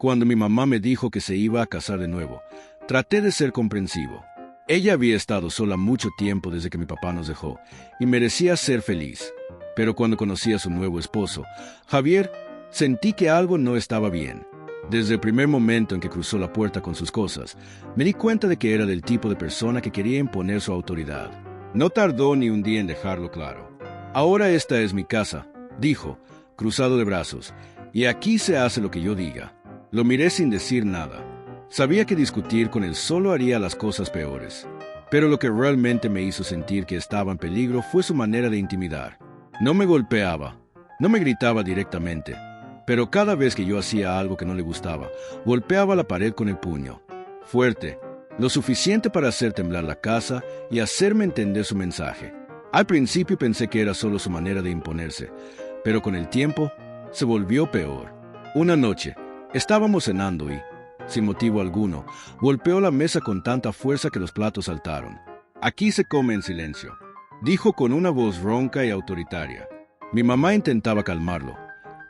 Cuando mi mamá me dijo que se iba a casar de nuevo, traté de ser comprensivo. Ella había estado sola mucho tiempo desde que mi papá nos dejó y merecía ser feliz. Pero cuando conocí a su nuevo esposo, Javier, sentí que algo no estaba bien. Desde el primer momento en que cruzó la puerta con sus cosas, me di cuenta de que era del tipo de persona que quería imponer su autoridad. No tardó ni un día en dejarlo claro. «Ahora esta es mi casa», dijo, cruzado de brazos, «y aquí se hace lo que yo diga». Lo miré sin decir nada. Sabía que discutir con él solo haría las cosas peores. Pero lo que realmente me hizo sentir que estaba en peligro fue su manera de intimidar. No me golpeaba, no me gritaba directamente, pero cada vez que yo hacía algo que no le gustaba, golpeaba la pared con el puño. Fuerte, lo suficiente para hacer temblar la casa y hacerme entender su mensaje. Al principio pensé que era solo su manera de imponerse, pero con el tiempo se volvió peor. Una noche, estábamos cenando y, sin motivo alguno, golpeó la mesa con tanta fuerza que los platos saltaron. «Aquí se come en silencio», dijo con una voz ronca y autoritaria. Mi mamá intentaba calmarlo,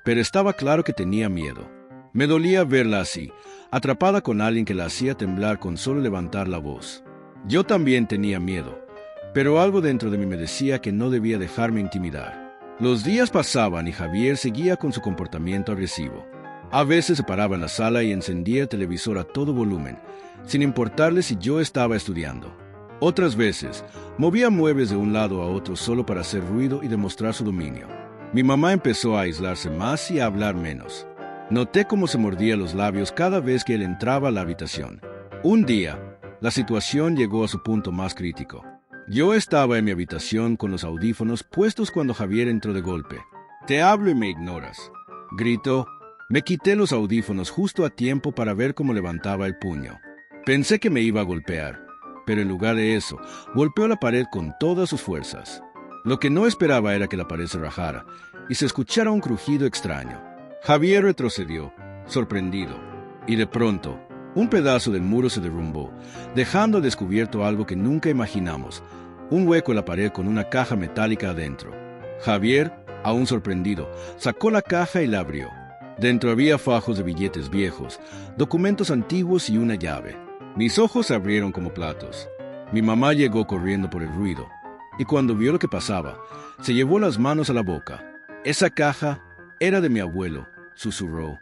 pero estaba claro que tenía miedo. Me dolía verla así, atrapada con alguien que la hacía temblar con solo levantar la voz. Yo también tenía miedo, pero algo dentro de mí me decía que no debía dejarme intimidar. Los días pasaban y Javier seguía con su comportamiento agresivo. A veces se paraba en la sala y encendía el televisor a todo volumen, sin importarle si yo estaba estudiando. Otras veces, movía muebles de un lado a otro solo para hacer ruido y demostrar su dominio. Mi mamá empezó a aislarse más y a hablar menos. Noté cómo se mordía los labios cada vez que él entraba a la habitación. Un día, la situación llegó a su punto más crítico. Yo estaba en mi habitación con los audífonos puestos cuando Javier entró de golpe. «Te hablo y me ignoras», gritó. Me quité los audífonos justo a tiempo para ver cómo levantaba el puño. Pensé que me iba a golpear, pero en lugar de eso, golpeó la pared con todas sus fuerzas. Lo que no esperaba era que la pared se rajara y se escuchara un crujido extraño. Javier retrocedió, sorprendido, y de pronto, un pedazo del muro se derrumbó, dejando al descubierto algo que nunca imaginamos, un hueco en la pared con una caja metálica adentro. Javier, aún sorprendido, sacó la caja y la abrió. Dentro había fajos de billetes viejos, documentos antiguos y una llave. Mis ojos se abrieron como platos. Mi mamá llegó corriendo por el ruido, y cuando vio lo que pasaba, se llevó las manos a la boca. «Esa caja era de mi abuelo», susurró.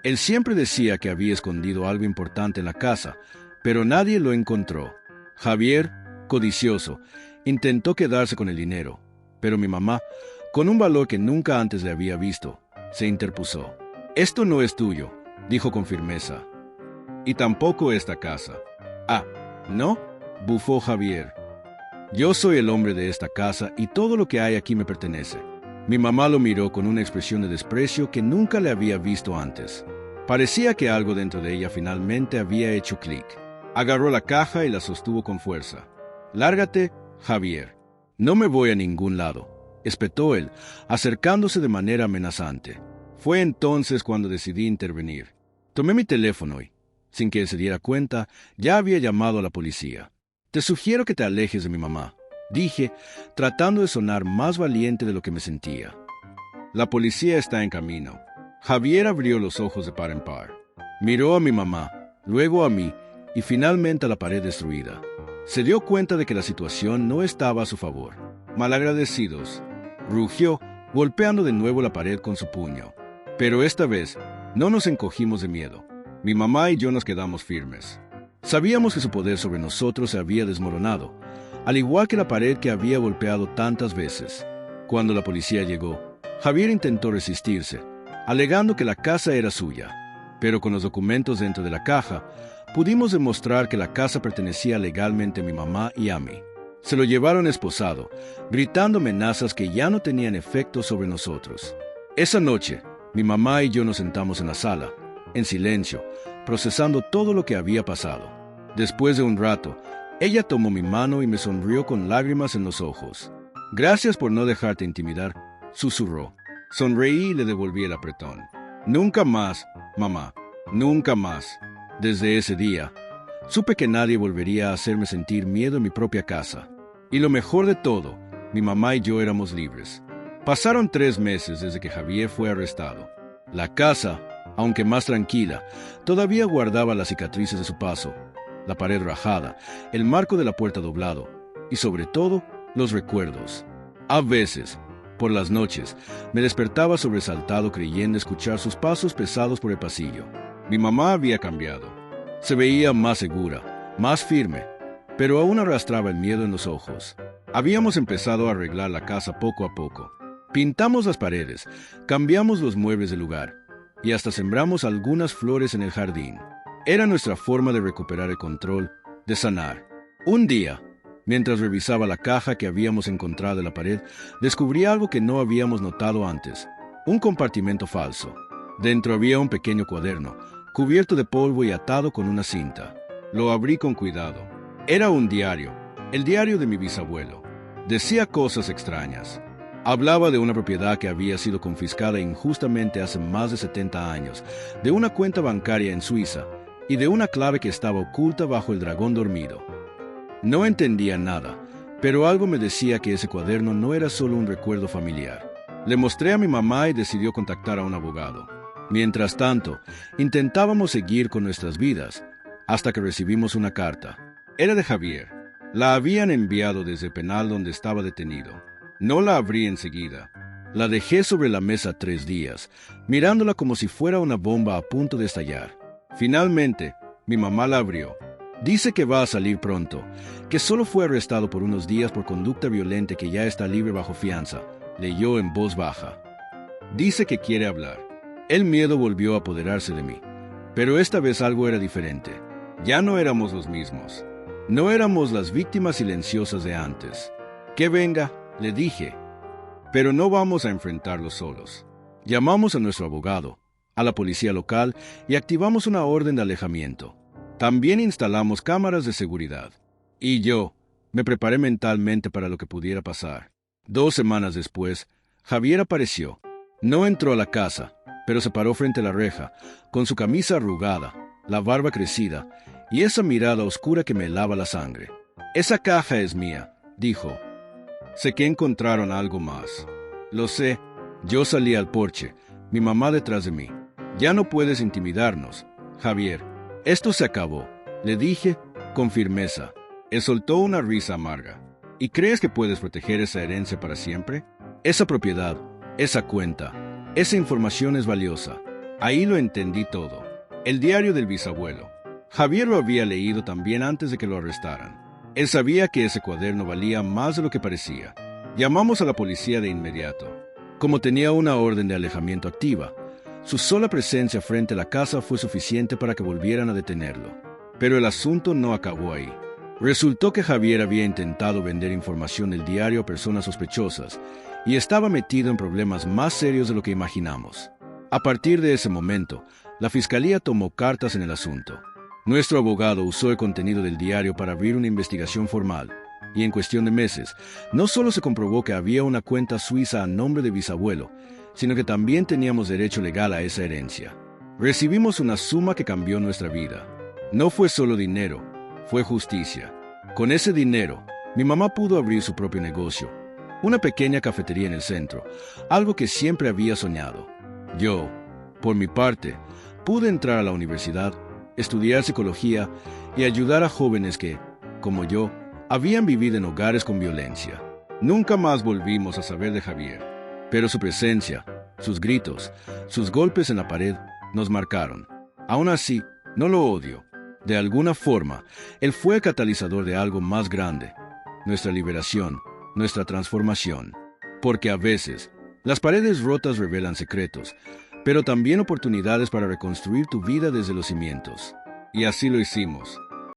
Él siempre decía que había escondido algo importante en la casa, pero nadie lo encontró. Javier, codicioso, intentó quedarse con el dinero, pero mi mamá, con un valor que nunca antes le había visto, se interpuso. «Esto no es tuyo», dijo con firmeza. «Y tampoco esta casa». «Ah, ¿no?», bufó Javier. «Yo soy el hombre de esta casa y todo lo que hay aquí me pertenece». Mi mamá lo miró con una expresión de desprecio que nunca le había visto antes. Parecía que algo dentro de ella finalmente había hecho clic. Agarró la caja y la sostuvo con fuerza. «Lárgate, Javier. No me voy a ningún lado», espetó él, acercándose de manera amenazante. Fue entonces cuando decidí intervenir. Tomé mi teléfono y, sin que él se diera cuenta, ya había llamado a la policía. «Te sugiero que te alejes de mi mamá», dije, tratando de sonar más valiente de lo que me sentía. «La policía está en camino». Javier abrió los ojos de par en par. Miró a mi mamá, luego a mí y finalmente a la pared destruida. Se dio cuenta de que la situación no estaba a su favor. «Malagradecidos», rugió, golpeando de nuevo la pared con su puño. Pero esta vez no nos encogimos de miedo. Mi mamá y yo nos quedamos firmes. Sabíamos que su poder sobre nosotros se había desmoronado, al igual que la pared que había golpeado tantas veces. Cuando la policía llegó, Javier intentó resistirse, alegando que la casa era suya. Pero con los documentos dentro de la caja, pudimos demostrar que la casa pertenecía legalmente a mi mamá y a mí. Se lo llevaron esposado, gritando amenazas que ya no tenían efecto sobre nosotros. Esa noche, mi mamá y yo nos sentamos en la sala, en silencio, procesando todo lo que había pasado. Después de un rato, ella tomó mi mano y me sonrió con lágrimas en los ojos. «Gracias por no dejarte intimidar», susurró. Sonreí y le devolví el apretón. «Nunca más, mamá, nunca más». Desde ese día, supe que nadie volvería a hacerme sentir miedo en mi propia casa. Y lo mejor de todo, mi mamá y yo éramos libres. Pasaron 3 meses desde que Javier fue arrestado. La casa Aunque más tranquila, todavía guardaba las cicatrices de su paso, la pared rajada, el marco de la puerta doblado y, sobre todo, los recuerdos. A veces, por las noches, me despertaba sobresaltado creyendo escuchar sus pasos pesados por el pasillo. Mi mamá había cambiado. Se veía más segura, más firme, pero aún arrastraba el miedo en los ojos. Habíamos empezado a arreglar la casa poco a poco. Pintamos las paredes, cambiamos los muebles del lugar y hasta sembramos algunas flores en el jardín. Era nuestra forma de recuperar el control, de sanar. Un día, mientras revisaba la caja que habíamos encontrado en la pared, descubrí algo que no habíamos notado antes: un compartimento falso. Dentro había un pequeño cuaderno, cubierto de polvo y atado con una cinta. Lo abrí con cuidado. Era un diario, el diario de mi bisabuelo. Decía cosas extrañas. Hablaba de una propiedad que había sido confiscada injustamente hace más de 70 años, de una cuenta bancaria en Suiza y de una clave que estaba oculta bajo el dragón dormido. No entendía nada, pero algo me decía que ese cuaderno no era solo un recuerdo familiar. Le mostré a mi mamá y decidió contactar a un abogado. Mientras tanto, intentábamos seguir con nuestras vidas, hasta que recibimos una carta. Era de Javier. La habían enviado desde el penal donde estaba detenido. No la abrí enseguida. La dejé sobre la mesa 3 días, mirándola como si fuera una bomba a punto de estallar. Finalmente, mi mamá la abrió. Dice que va a salir pronto, que solo fue arrestado por unos días por conducta violenta y que ya está libre bajo fianza. Leyó en voz baja. Dice que quiere hablar. El miedo volvió a apoderarse de mí, pero esta vez algo era diferente. Ya no éramos los mismos. No éramos las víctimas silenciosas de antes. Que venga, le dije. Pero no vamos a enfrentarlo solos. Llamamos a nuestro abogado, a la policía local y activamos una orden de alejamiento. También instalamos cámaras de seguridad. Y yo me preparé mentalmente para lo que pudiera pasar. 2 semanas después, Javier apareció. No entró a la casa, pero se paró frente a la reja, con su camisa arrugada, la barba crecida y esa mirada oscura que me helaba la sangre. «Esa caja es mía», dijo. «Sé que encontraron algo más». «Lo sé». Yo salí al porche, mi mamá detrás de mí. «Ya no puedes intimidarnos, Javier. Esto se acabó», le dije con firmeza. Él soltó una risa amarga. «¿Y crees que puedes proteger esa herencia para siempre? Esa propiedad, esa cuenta, esa información es valiosa». Ahí lo entendí todo. El diario del bisabuelo. Javier lo había leído también antes de que lo arrestaran. Él sabía que ese cuaderno valía más de lo que parecía. Llamamos a la policía de inmediato. Como tenía una orden de alejamiento activa, su sola presencia frente a la casa fue suficiente para que volvieran a detenerlo. Pero el asunto no acabó ahí. Resultó que Javier había intentado vender información del diario a personas sospechosas y estaba metido en problemas más serios de lo que imaginamos. A partir de ese momento, la fiscalía tomó cartas en el asunto. Nuestro abogado usó el contenido del diario para abrir una investigación formal, y en cuestión de meses, no solo se comprobó que había una cuenta suiza a nombre de bisabuelo, sino que también teníamos derecho legal a esa herencia. Recibimos una suma que cambió nuestra vida. No fue solo dinero, fue justicia. Con ese dinero, mi mamá pudo abrir su propio negocio, una pequeña cafetería en el centro, algo que siempre había soñado. Yo, por mi parte, pude entrar a la universidad, estudiar psicología y ayudar a jóvenes que, como yo, habían vivido en hogares con violencia. Nunca más volvimos a saber de Javier, pero su presencia, sus gritos, sus golpes en la pared nos marcaron. Aún así, no lo odio. De alguna forma, él fue el catalizador de algo más grande, nuestra liberación, nuestra transformación. Porque a veces, las paredes rotas revelan secretos, pero también oportunidades para reconstruir tu vida desde los cimientos. Y así lo hicimos.